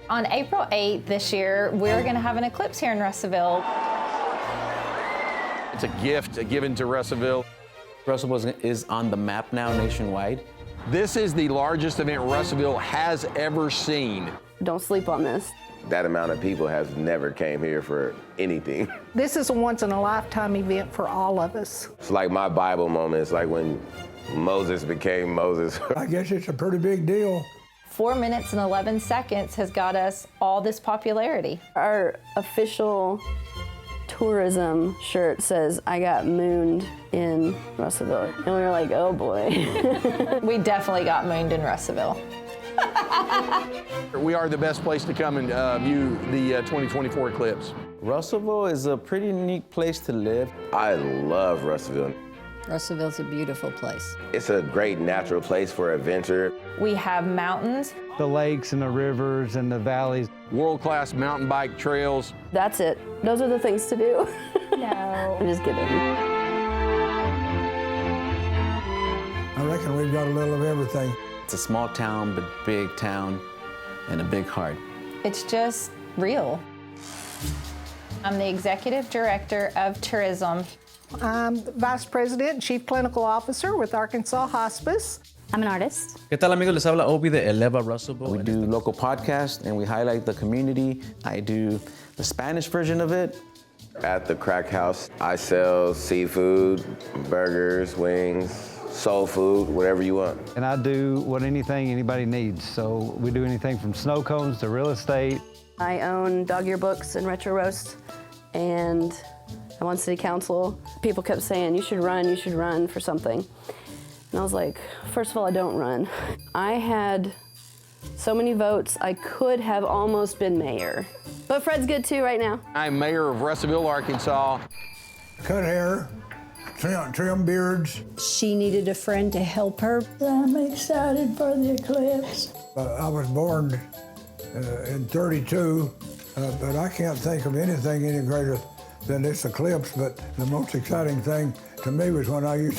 On April 8th this year, we're going to have an eclipse here in Russellville. It's a gift given to Russellville. Russellville is on the map now nationwide. This is the largest event Russellville has ever seen. Don't sleep on this. That amount of people has never came here for anything. This is a once-in-a-lifetime event for all of us. It's like my Bible moment. It's like when Moses became Moses. I guess it's a pretty big deal. 4 minutes and 11 seconds has got us all this popularity. Our official tourism shirt says, "I got mooned in Russellville." And we were like, oh boy. We definitely got mooned in Russellville. We are the best place to come and view the 2024 eclipse. Russellville is a pretty unique place to live. I love Russellville. Russellville's a beautiful place. It's a great natural place for adventure. We have mountains. The lakes and the rivers and the valleys. World-class mountain bike trails. That's it. Those are the things to do. No. I'm just kidding. I reckon we've got a little of everything. It's a small town, but big town, and a big heart. It's just real. I'm the executive director of tourism. I'm Vice President and Chief Clinical Officer with Arkansas Hospice. I'm an artist. ¿Qué tal, amigos? Les habla Obi de Eleva Russellville. We do local podcasts, and we highlight the community. I do the Spanish version of it. At the Crack House, I sell seafood, burgers, wings, soul food, whatever you want. And I do anything anybody needs. So we do anything from snow cones to real estate. I own Dog Ear Books and Retro Roast, and I'm on city council. People kept saying, you should run for something. And I was like, first of all, I don't run. I had so many votes, I could have almost been mayor. But Fred's good too right now. I'm mayor of Russellville, Arkansas. Cut hair, trim beards. She needed a friend to help her. I'm excited for the eclipse. I was born in 32, but I can't think of anything any greater than this eclipse. But the most exciting thing to me was when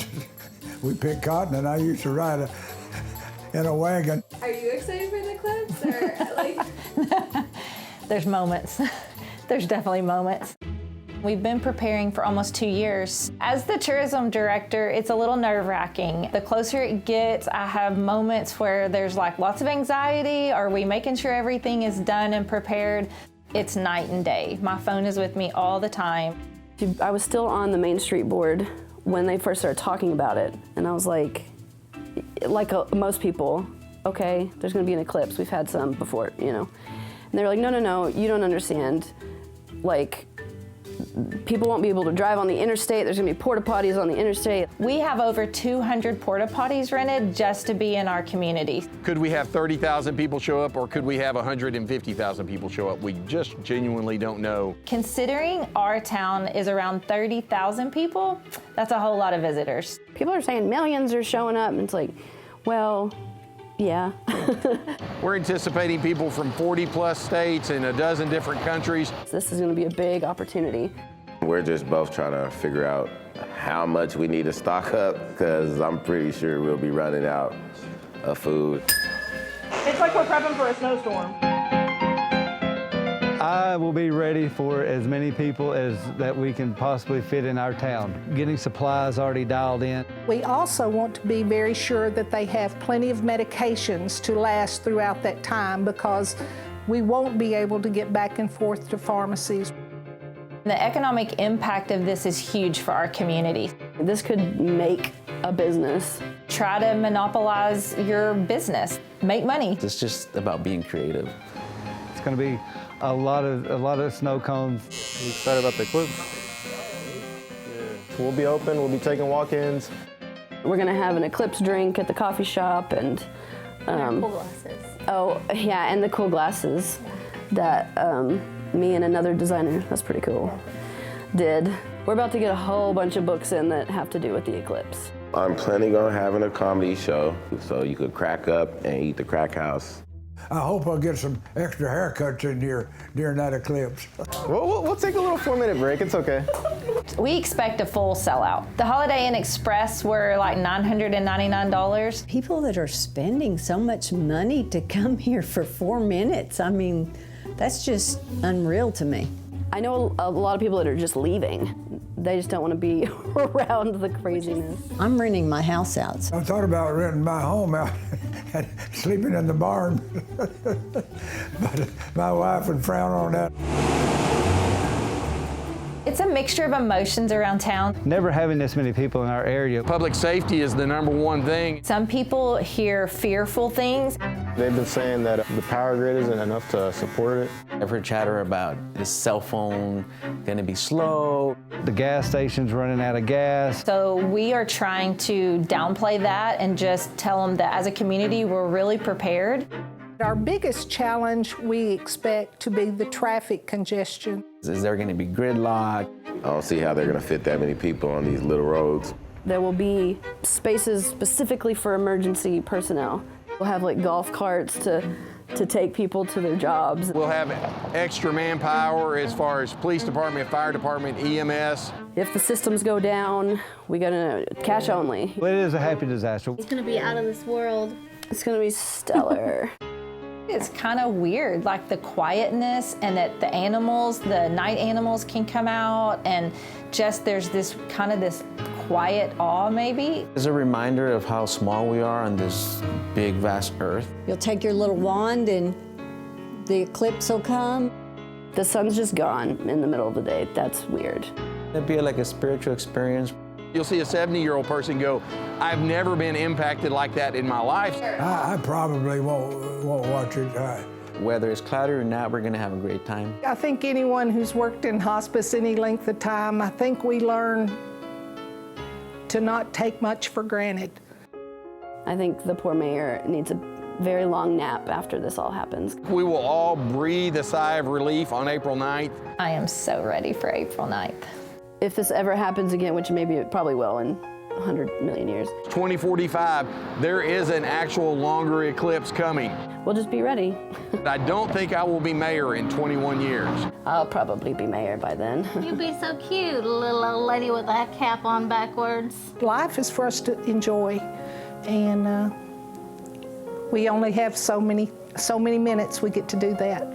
we picked cotton and I used to ride in a wagon. Are you excited for the eclipse or like? There's moments. There's definitely moments. We've been preparing for almost 2 years. As the tourism director, it's a little nerve-wracking. The closer it gets, I have moments where there's like lots of anxiety. Are we making sure everything is done and prepared? It's night and day. My phone is with me all the time. I was still on the Main Street board when they first started talking about it. And I was like most people, okay, there's gonna be an eclipse. We've had some before, you know. And they were like, no, you don't understand. Like, people won't be able to drive on the interstate. There's gonna be porta potties on the interstate. We have over 200 porta potties rented just to be in our community. Could we have 30,000 people show up, or could we have 150,000 people show up? We just genuinely don't know. Considering our town is around 30,000 people, that's a whole lot of visitors. People are saying millions are showing up, and it's like, well, yeah. We're anticipating people from 40 plus states and a dozen different countries. This is gonna be a big opportunity. We're just both trying to figure out how much we need to stock up, because I'm pretty sure we'll be running out of food. It's like we're prepping for a snowstorm. I will be ready for as many people as that we can possibly fit in our town. Getting supplies already dialed in. We also want to be very sure that they have plenty of medications to last throughout that time, because we won't be able to get back and forth to pharmacies. The economic impact of this is huge for our community. This could make a business. Try to monopolize your business, make money. It's just about being creative. It's going to be a lot of snow cones. I'm excited about the eclipse. We'll be open, we'll be taking walk-ins. We're gonna have an eclipse drink at the coffee shop, and Cool glasses. oh yeah, and the cool glasses that me and another designer, that's pretty cool, did. We're about to get a whole bunch of books in that have to do with the eclipse. I'm planning on having a comedy show, so you could crack up and eat the Crack House. I hope I'll get some extra haircuts in here during that eclipse. We'll take a little 4-minute break, it's okay. We expect a full sellout. The Holiday Inn Express were like $999. People that are spending so much money to come here for 4 minutes, I mean, that's just unreal to me. I know a lot of people that are just leaving. They just don't want to be around the craziness. I'm renting my house out. I thought about renting my home out and sleeping in the barn, but my wife would frown on that. It's a mixture of emotions around town. Never having this many people in our area. Public safety is the number one thing. Some people hear fearful things. They've been saying that the power grid isn't enough to support it. I've heard chatter about the cell phone gonna be slow. The gas station's running out of gas. So we are trying to downplay that and just tell them that as a community, we're really prepared. Our biggest challenge we expect to be the traffic congestion. Is there gonna be gridlock? I don't see how they're gonna fit that many people on these little roads. There will be spaces specifically for emergency personnel. We'll have like golf carts to take people to their jobs. We'll have extra manpower as far as police department, fire department, EMS. If the systems go down, we gotta cash only. Well, it is a happy disaster. It's gonna be out of this world. It's gonna be stellar. It's kind of weird, like the quietness and that the animals, the night animals can come out and just there's this kind of this quiet awe maybe. It's a reminder of how small we are on this big, vast earth. You'll take your little wand and the eclipse will come. The sun's just gone in the middle of the day. That's weird. It'd be like a spiritual experience. You'll see a 70-year-old person go, I've never been impacted like that in my life. I probably won't watch it. Whether it's cloudy or not, we're gonna have a great time. I think anyone who's worked in hospice any length of time, I think we learn to not take much for granted. I think the poor mayor needs a very long nap after this all happens. We will all breathe a sigh of relief on April 9th. I am so ready for April 9th. If this ever happens again, which maybe it probably will in 100 million years. 2045, there is an actual longer eclipse coming. We'll just be ready. I don't think I will be mayor in 21 years. I'll probably be mayor by then. You'd be so cute, a little old lady with that cap on backwards. Life is for us to enjoy, and we only have so many minutes we get to do that.